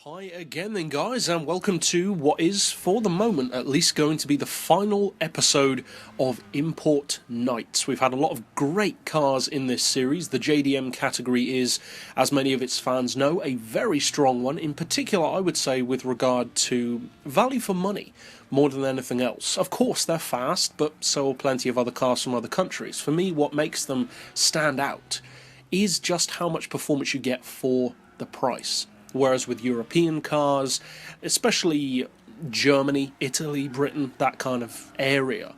Hi again then guys, and welcome to what is, for the moment at least, going to be the final episode of Import Nights. We've had a lot of great cars in this series. The JDM category is, as many of its fans know, a very strong one, in particular I would say with regard to value for money more than anything else. Of course they're fast, but so are plenty of other cars from other countries. For me, what makes them stand out is just how much performance you get for the price. Whereas with European cars, especially Germany, Italy, Britain, that kind of area,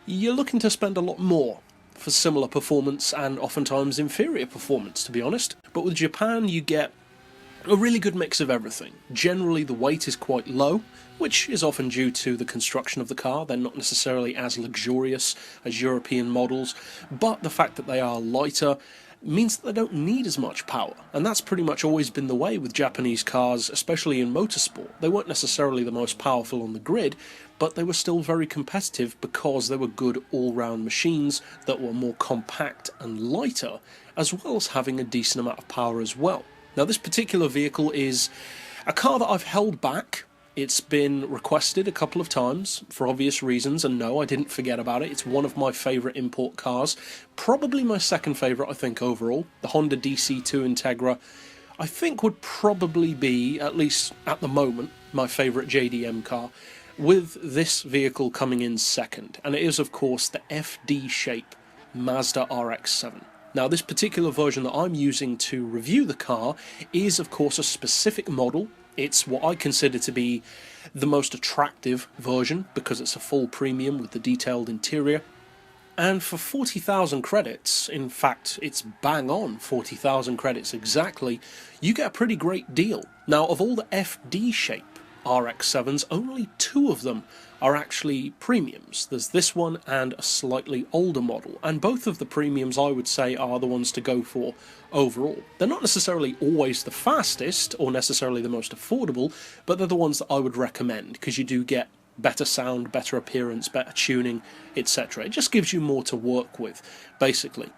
you're looking to spend a lot more for similar performance and oftentimes inferior performance, to be honest. But with Japan, you get a really good mix of everything. Generally, the weight is quite low, which is often due to the construction of the car. They're not necessarily as luxurious as European models, but the fact that they are lighter means that they don't need as much power, and that's pretty much always been the way with Japanese cars, especially in motorsport. They weren't necessarily the most powerful on the grid, but they were still very competitive because they were good all-round machines that were more compact and lighter, as well as having a decent amount of power as well. Now this particular vehicle is a car that I've held back. It's been requested a couple of times for obvious reasons, and no, I didn't forget about it. It's one of my favourite import cars, probably my second favourite I think overall. The Honda DC2 Integra I think would probably be, at least at the moment, my favourite JDM car, with this vehicle coming in second, and it is of course the FD shape Mazda RX-7. Now this particular version that I'm using to review the car is of course a specific model. It's what I consider to be the most attractive version because it's a full premium with the detailed interior. And for 40,000 credits, in fact it's bang on 40,000 credits exactly, you get a pretty great deal. Now of all the FD shape RX-7s, only two of them are actually premiums. There's this one and a slightly older model, and both of the premiums I would say are the ones to go for overall. They're not necessarily always the fastest or necessarily the most affordable, but they're the ones that I would recommend because you do get better sound, better appearance, better tuning, etc. It just gives you more to work with, basically.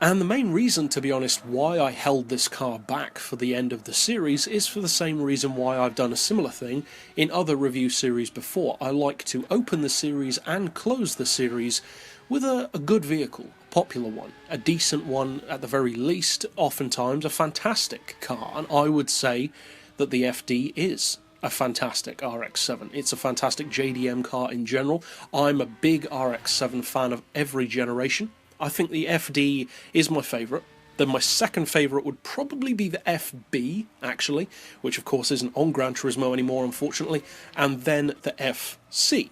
And the main reason, to be honest, why I held this car back for the end of the series is for the same reason why I've done a similar thing in other review series before. I like to open the series and close the series with a good vehicle, a popular one, a decent one at the very least, oftentimes a fantastic car, and I would say that the FD is a fantastic RX-7. It's a fantastic JDM car in general. I'm a big RX-7 fan of every generation. I think the FD is my favourite. Then my second favourite would probably be the FB, actually, which of course isn't on Gran Turismo anymore, unfortunately, and then the FC.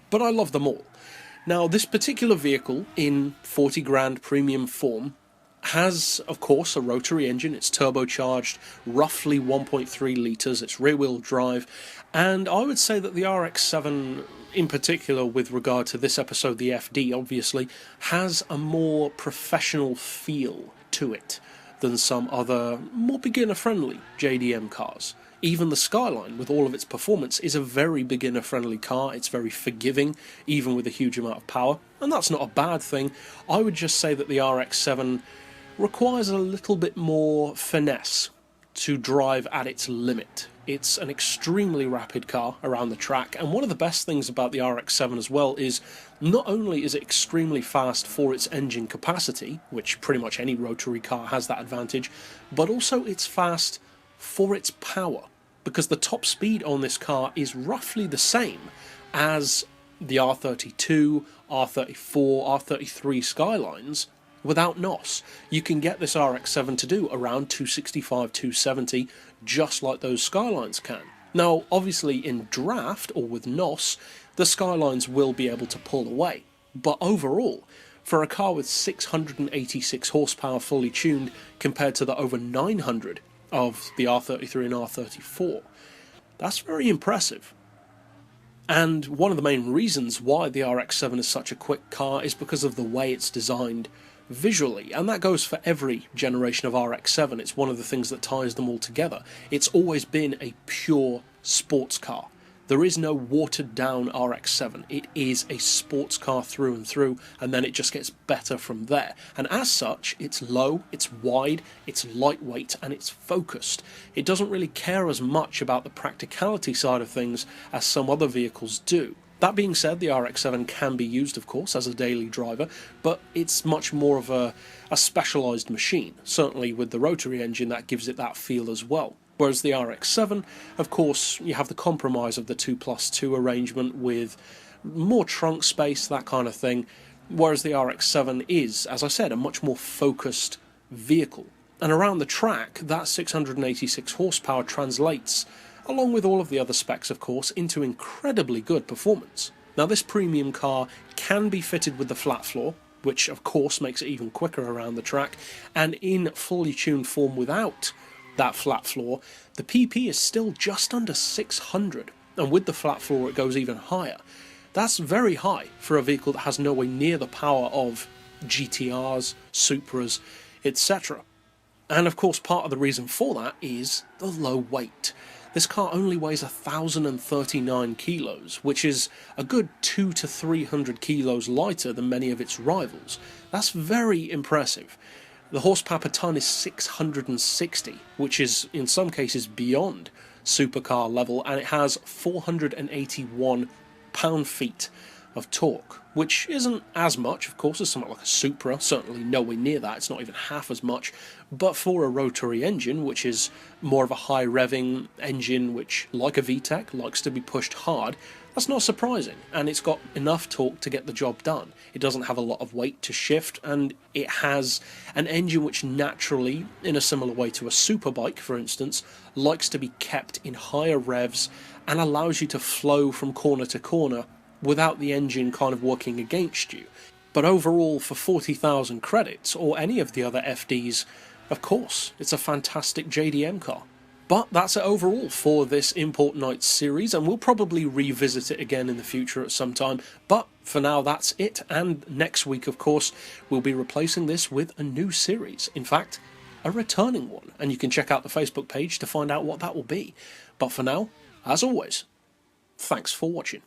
But I love them all. Now, this particular vehicle, in 40 grand premium form, has, of course, a rotary engine. It's turbocharged, roughly 1.3 litres, it's rear-wheel drive, and I would say that the RX-7, in particular with regard to this episode, the FD, obviously, has a more professional feel to it than some other, more beginner-friendly JDM cars. Even the Skyline, with all of its performance, is a very beginner-friendly car. It's very forgiving, even with a huge amount of power, and that's not a bad thing. I would just say that the RX-7 requires a little bit more finesse to drive at its limit. It's an extremely rapid car around the track, and one of the best things about the RX-7 as well is not only is it extremely fast for its engine capacity, which pretty much any rotary car has that advantage, but also it's fast for its power, because the top speed on this car is roughly the same as the R32, R34, R33 Skylines without NOS. You can get this RX-7 to do around 265, 270, just like those Skylines can. Now, obviously in draft or with NOS, the Skylines will be able to pull away, but overall, for a car with 686 horsepower fully tuned compared to the over 900 of the R33 and R34, that's very impressive. And one of the main reasons why the RX-7 is such a quick car is because of the way it's designed visually, and that goes for every generation of RX-7. It's one of the things that ties them all together. It's always been a pure sports car. There is no watered down RX-7. It is a sports car through and through, and then it just gets better from there. And as such, it's low, it's wide, it's lightweight, and it's focused. It doesn't really care as much about the practicality side of things as some other vehicles do. That being said, the RX-7 can be used, of course, as a daily driver, but it's much more of a specialised machine. Certainly with the rotary engine, that gives it that feel as well. Whereas the RX-7, of course, you have the compromise of the 2+2 arrangement with more trunk space, that kind of thing, whereas the RX-7 is, as I said, a much more focused vehicle. And around the track, that 686 horsepower translates, along with all of the other specs, of course, into incredibly good performance. Now, this premium car can be fitted with the flat floor, which, of course, makes it even quicker around the track, and in fully tuned form without that flat floor, the PP is still just under 600, and with the flat floor it goes even higher. That's very high for a vehicle that has nowhere near the power of GTRs, Supras, etc. And of course part of the reason for that is the low weight. This car only weighs 1,039 kilos, which is a good 200 to 300 kilos lighter than many of its rivals. That's very impressive. The horsepower per tonne is 660, which is in some cases beyond supercar level, and it has 481 pound-feet of torque, which isn't as much, of course, as something like a Supra, certainly nowhere near that, it's not even half as much, but for a rotary engine, which is more of a high-revving engine, which, like a VTEC, likes to be pushed hard, that's not surprising, and it's got enough torque to get the job done. It doesn't have a lot of weight to shift, and it has an engine which naturally, in a similar way to a superbike, for instance, likes to be kept in higher revs and allows you to flow from corner to corner without the engine kind of working against you. But overall, for 40,000 credits, or any of the other FDs, of course, it's a fantastic JDM car. But that's it overall for this Import Nights series, and we'll probably revisit it again in the future at some time. But for now, that's it, and next week, of course, we'll be replacing this with a new series. In fact, a returning one, and you can check out the Facebook page to find out what that will be. But for now, as always, thanks for watching.